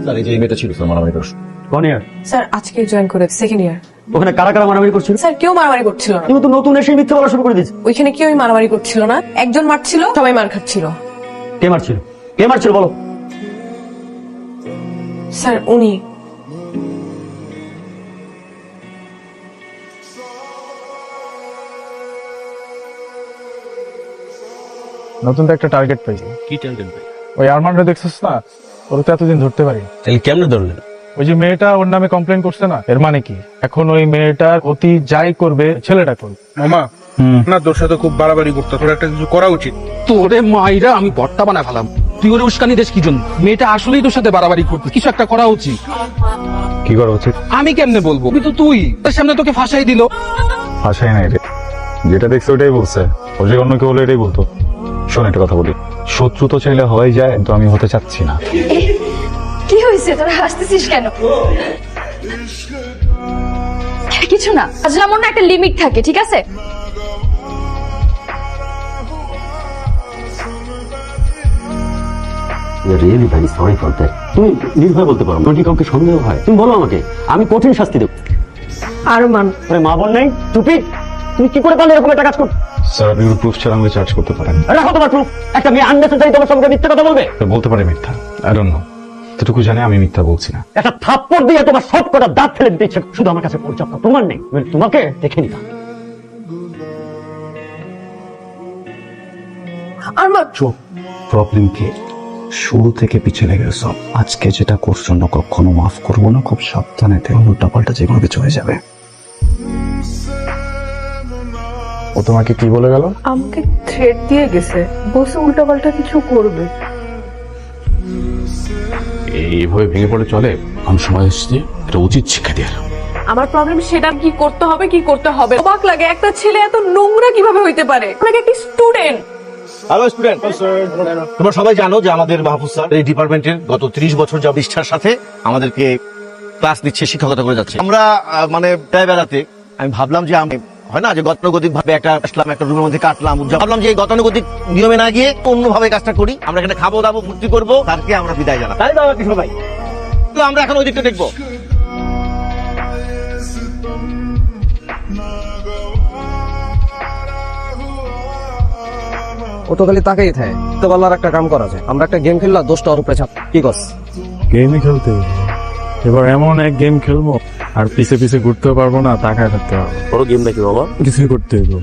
Sir এই যে মেয়েটা ছিল স্যার মারামারি করছে। কোন ইয়ার? স্যার আজকে জয়েন করে সেকেন্ড ইয়ার। ওখানে কারা কারা মারামারি করছিল? স্যার কেউ মারামারি করছিল না। তুমি তো নতুন এসে মিথ্যা বলা শুরু করে দিয়েছো। ওইখানে কেউই মারামারি করছিল না, একজন মারছিল, সবাই মার খাচ্ছিল। কে মারছিল? কে মারছিল বলো? স্যার উনি। নতুন তো একটা টার্গেট পাইছি। কি টেনশন ভাই? ওই আরমানটা দেখছিস না, ওর তো এতদিন ধরতে পারি। তাহলে কেমনে ধরলেন? ওই যে মেয়েটা ওর নামে কমপ্লেন করছে না, এর মানে কি এখন ওই মেয়েটার অতি যাই করবে ছেলেটা করবে। মামা না তোর সাথে খুব বাড়াবাড়ি করতে, তোর একটা কিছু করা উচিত। তোরে মাইরা আমি বট্টা বানায় ফেলাম। তুই ওরে উস্কানি দেশ কি জন্য? মেয়েটা আসলেই তোর সাথে বাড়াবাড়ি করতে, কিছু একটা করা উচিত। কি করা উচিত? আমি কেমনে বলবো? তুই তার সামনে তোকে ফাঁসাই দিল। ভাষাই নাই রে, যেটা দেখছে ওটাই বলছে। ও যে অন্য কেউ হলে এটাই বলতো। শোন একটা কথা বলি, শত্রু তো চাইলে হওয়াই যায়, তো আমি হতে চাচ্ছি না। কি হয়েছে, তোরা হাসতেছিস কেন? কিছু না, আজলামোর না একটা লিমিট থাকে, ঠিক আছে? Really very sorry for that. তুমি নির্ভয় বলতে পারো, তোমার কি কাউকে সন্দেহ হয়? তুমি বলো আমাকে, আমি কঠিন শাস্তি দেব। আরমান আরে মা বল নাই টুপি, তুমি কি করে পারলে এরকম একটা কাজ করতে? স্যার আপনি প্রুফ ছাড়া আমাকে চার্জ করতে পারেন। রাখো তোমার প্রুফ। একটা মেয়ে আননেসেসারি তোমার সঙ্গে মিথ্যা কথা বলবে? বলতে পারে মিথ্যা, আই ডোন্ট নো, এতটুকু জানি আমি মিথ্যা বলছি না। একটা থাপ্পড় দিয়ে তোমার সব কটা দাঁত ফেলে দিতে ইচ্ছে, শুধু আমার কাছে পর্যাপ্ত প্রমাণ নেই, আমি তোমাকে দেখে নিতাম। আরমান চুপ। প্রবলেম কি? শুরু থেকে পিছনে গেছ, আজকে যেটা করছো না কখনো মাফ করবো না। খুব সাবধানে থেকে উল্টা পাল্টা যে কোনো কিছু হয়ে যাবে। ও তোমাকে কি বলে গেল? আমাকে থ্রেট দিয়ে গেছে, বসে উল্টাপাল্টা কিছু করবে। এইভাবে ভেঙে পড়ে চলে? আমি সময় এসেছে এটা উচিত শিক্ষা দেওয়ার। আমার প্রবলেম সেটা কি করতে হবে, কি করতে হবে। অবাক লাগে একটা ছেলে এত নোংরা কিভাবে হইতে পারে। আমাকে একটা স্টুডেন্ট। হ্যালো স্টুডেন্ট, তোমরা সবাই জানো যে আমাদের মাহফুজ স্যার এই ডিপার্টমেন্টের গত 30 বছর যা নিষ্ঠার সাথে আমাদেরকে ক্লাস দিচ্ছে, শিক্ষকতা করে যাচ্ছে। আমরা মানে প্রায় বেলাতে আমি ভাবলাম যে আমি হয় না যে গতানুগতিক ভাবে একটা আসলাম, একটা রুমের মধ্যে কাটলাম, ভাবলাম যে এই গতানুগতিক নিয়মে না গিয়ে অন্যভাবে কাজটা করি। আমরা এখানে খাবো দাবো ফুর্তি করবো, তারকে আমরা বিদায় জানাবো। তাই দাও কিছু ভাই, তো আমরা এখন ওই দিকটা দেখবো। ও তো খালি তাকেই থাকে। তো বলার একটা কাম করা যায়, আমরা একটা গেম খেললাম, 10টা ওর উপরে চাপ। কি করছ? গেমই খেলতে হবে। এবার এমন এক গেম খেলবো আর পিছে পিছে ঘুরতেও পারবো না, তাকায় থাকতে হবে। বড় গেম নাকি বাবা? কিছুই করতে হইব।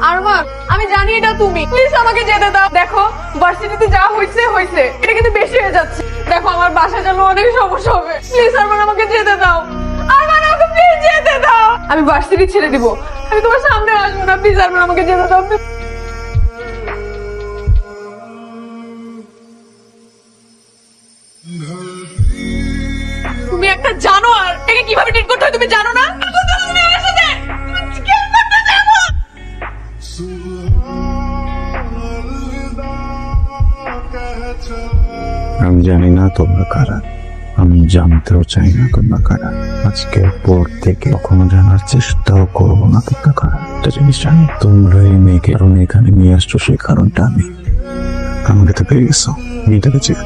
আরমান আমি জানি এটা তুমি, প্লিজ আমাকে যেতে দাও। দেখো ভার্সিটিতে যা হইছে হইছে, এটা কিন্তু বেশি হয়ে যাচ্ছে। দেখো আমার বাসা যেন অনেক সমস্যা হবে। প্লিজ আরমান আমাকে যেতে দাও। আরমান আমাকে প্লিজ যেতে দাও। আমি ভার্সিটি ছেড়ে দিব, আমি তোমার সামনে আসবো না। প্লিজ আরমান আমাকে যেতে দাও। তুমি একটা জানোয়ার, একে কিভাবে ট্রিট করতে হয় তুমি জানো না? তুমি আমার সাথে তুমি কি করতে যাবো? আমি জানি না তোমরা কারা, আমি জানতেও চাই না তোমরা কারা। আজকের পর থেকে কখনো জানার চেষ্টাও করবো না তোমরা কারা। একটা জিনিস জানি, তোমরা এই মেয়েকে কারণ এখানে নিয়ে আসছো, সেই কারণটা আমি। আমাকে তো পেয়ে গেছো, মেয়েটাকে চেয়ে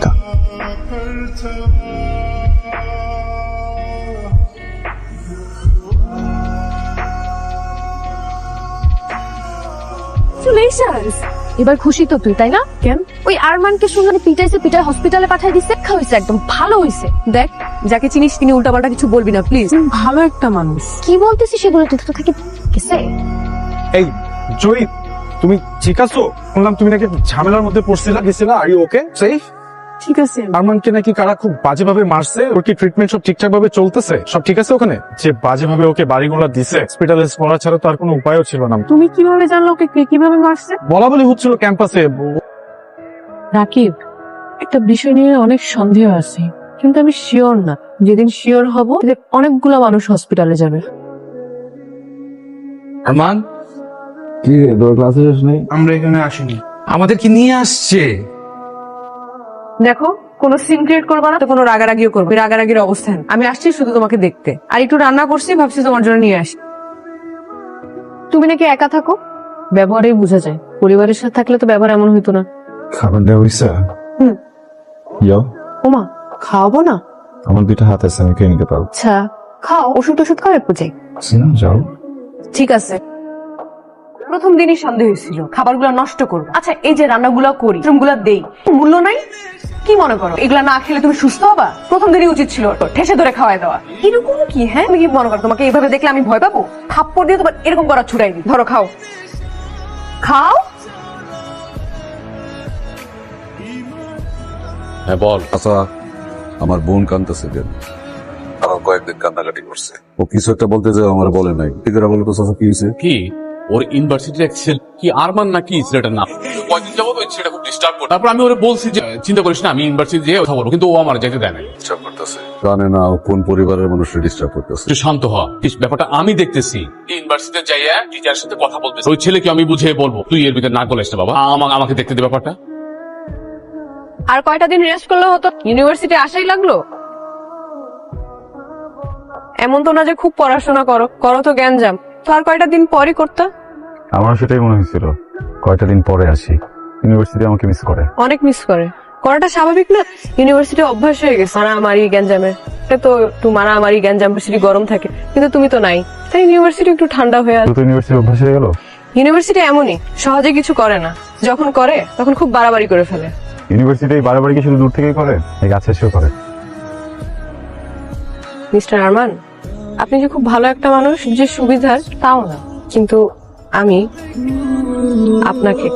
এবার খুশি তো তুই, তাই না? কেন? ওই আরমানকে শুনে পিটাইছে, পিটাই হসপিটালে পাঠাই দিছে। খাওয়াইছে, একদম ভালো হইছে। দেখ যাকে চিনিস তিনি উল্টাপাল্টা কিছু বলবি না প্লিজ। ভালো একটা মানুষ। কি বলতেছিস সেগুলো? তুই তো থেকে গেছে। এই জয়ী, তুমি ঠিক আছো? শুনলাম তুমি নাকি ঝামেলার মধ্যে পড়ছিলা, গেছিলা। Are you okay? সেফ? ঠিক আছে। আরমানকে নাকি কারা খুব বাজে ভাবে মারছে, ওর কি ট্রিটমেন্ট সব ঠিকঠাক ভাবে চলতেছে? সব ঠিক আছে ওখানে? যে বাজে ভাবে ওকে বাড়িগুলা দিছে, হসপিটালে পড়া ছাড়া তো আর কোনো উপায়ও ছিল না। তুমি কিভাবে জানলো ওকে কে কিভাবে মারছে? বলা বলি হচ্ছিল ক্যাম্পাসে। রাকিব, একটা বিষয় নিয়ে অনেক সন্দেহ আছে, কিন্তু আমি শিওর না। যেদিন শিওর হব অনেকগুলো মানুষ হসপিটালে যাবে। আরমান কি রে, তোর ক্লাসে যাস নাই? আমরা এখানে আসিনি। আমাদের কি নিয়ে আসছে? দেখো কোনো সিন ক্রিয়েট করবা না, তো কোনো রাগারাগিও করবে। রাগারাগির অবস্থান আমি আসছি শুধু তোমাকে দেখতে, আর একটু রান্না করছি, ভাবছি তোমার জন্য নিয়ে আসি। তুমি নাকি একা থাকো? ব্যবহারেই বোঝা যায়। পরিবারের সাথে থাকলে তো ব্যবহার এমন হইতো না। খাবার দেওয়া হয়েছে? হুম। যাও, ওমা খাওয়াবো না? আমার 2টা হাত আছে, আমি খেয়ে নিতে পারবো। আচ্ছা খাও, ওষুধ ওষুধ খাওয়াই বুঝাই। যাও। ঠিক আছে। প্রথম দিনই সন্দেহ হয়েছিল খাবারগুলো নষ্ট করবো। আচ্ছা এই যে রান্নাগুলো করি, গুলা দেই, মূল্য নাই? কি মনে করো এগুলা না খেলে তুমি সুস্থ হবা? প্রথম দিনই উচিত ছিল ঠেসে ধরে খাওয়াই দেওয়া। এরকম কি? হ্যাঁ তুমি কি মনে করো তোমাকে এইভাবে দেখলে আমি ভয় পাবো? থাপ্পড় দিয়ে তোমার এরকম করা ছুটাই দিই। ধরো খাও, খাও। হ্যাঁ বল। আচ্ছা, আমার বোন কান্দতেছে কেন? আরো কয়েকদিন কান্নাকাটি করছে। ও কিছু একটা বলতে যায় আমার বলে নাই। ঠিক করে বলে তো চাচা কি হয়েছে? কি ওর ইউনিভার্সিটির এক ছেলে কি আরমান নাকি ছেলেটার নাম, কয়েকদিন যাবো ওই ছেলেটা খুব ডিস্টার্ব করে। তারপর আমি ওরে বলছি যে চিন্তা করিস না, আমি ইউনিভার্সিটি যেয়ে কথা বলবো, কিন্তু ও আমার যেতে দেয় না। ডিস্টার্ব করতেছে, জানে না ও কোন পরিবারের মানুষের ডিস্টার্ব করতেছে। একটু শান্ত হ, ব্যাপারটা আমি দেখতেছি। ইউনিভার্সিটিতে যাইয়া টিচারের সাথে কথা বলতেছি, ওই ছেলেকে আমি বুঝিয়ে বলবো। তুই এর ভিতরে না গলাইস না বাবা, আমাকে দেখতে দে ব্যাপারটা। আর কয়টা দিন রেস্ট করলে হতো, ইউনিভার্সিটি আসাই লাগলো। এমন তো না যে খুব পড়াশোনা করো, করো তো জ্ঞানজাম। তো আর কয়টা দিন পরই করতে। আমার সেটাই মনে হয়েছিল, কয়টা দিন পরে আসি। ইউনিভার্সিটি আমাকে মিস করে। অনেক মিস করে, করাটা স্বাভাবিক না? ইউনিভার্সিটি অভ্যাস হয়ে গেছে মারামারি গ্যাঞ্জামের। এটা তো একটু মারামারি গ্যাঞ্জাম, ইউনিভার্সিটি গরম থাকে, কিন্তু তুমি তো নাই, তাই ইউনিভার্সিটি একটু ঠান্ডা হয়ে আছে। তো ইউনিভার্সিটি অভ্যাস হয়ে গেল। ইউনিভার্সিটি এমনই, সহজে কিছু করে না, যখন করে তখন খুব বাড়াবাড়ি করে ফেলে। ইউনিভার্সিটি বারবার কি শুধু দূর থেকেই করে, এই কাছে এসেও করে? মিস্টার আরমান, আপনি যে খুব ভালো একটা মানুষ, যে সুবিধার তাও না, কিন্তু আমি আপনাকে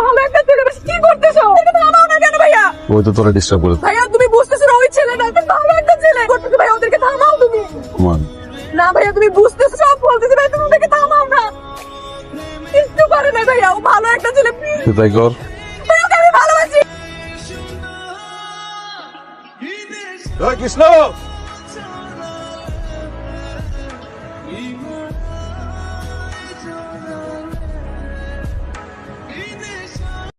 ভালো একটা ছেলে, কি করতেছো? থামাও না কেন ভাইয়া? ওই তো তোরা ডিস্টার্ব করে। ভাইয়া তুমি বুঝতেছো না, ওই ছেলেটা ভালো একটা ছেলে করতেছে। ভাইয়া ওদেরকে থামাও তুমি। মান না ভাইয়া তুমি বুঝতেছো, সব বলতেছি ভাই, তুমি ওদেরকে থামাও না। কিছু পারে না ভাইয়া, ও ভালো একটা ছেলে। প্লিজ তুই তাই কর। ভাইয়া, ওকে আমি ভালোবাসি। কৃষ্ণ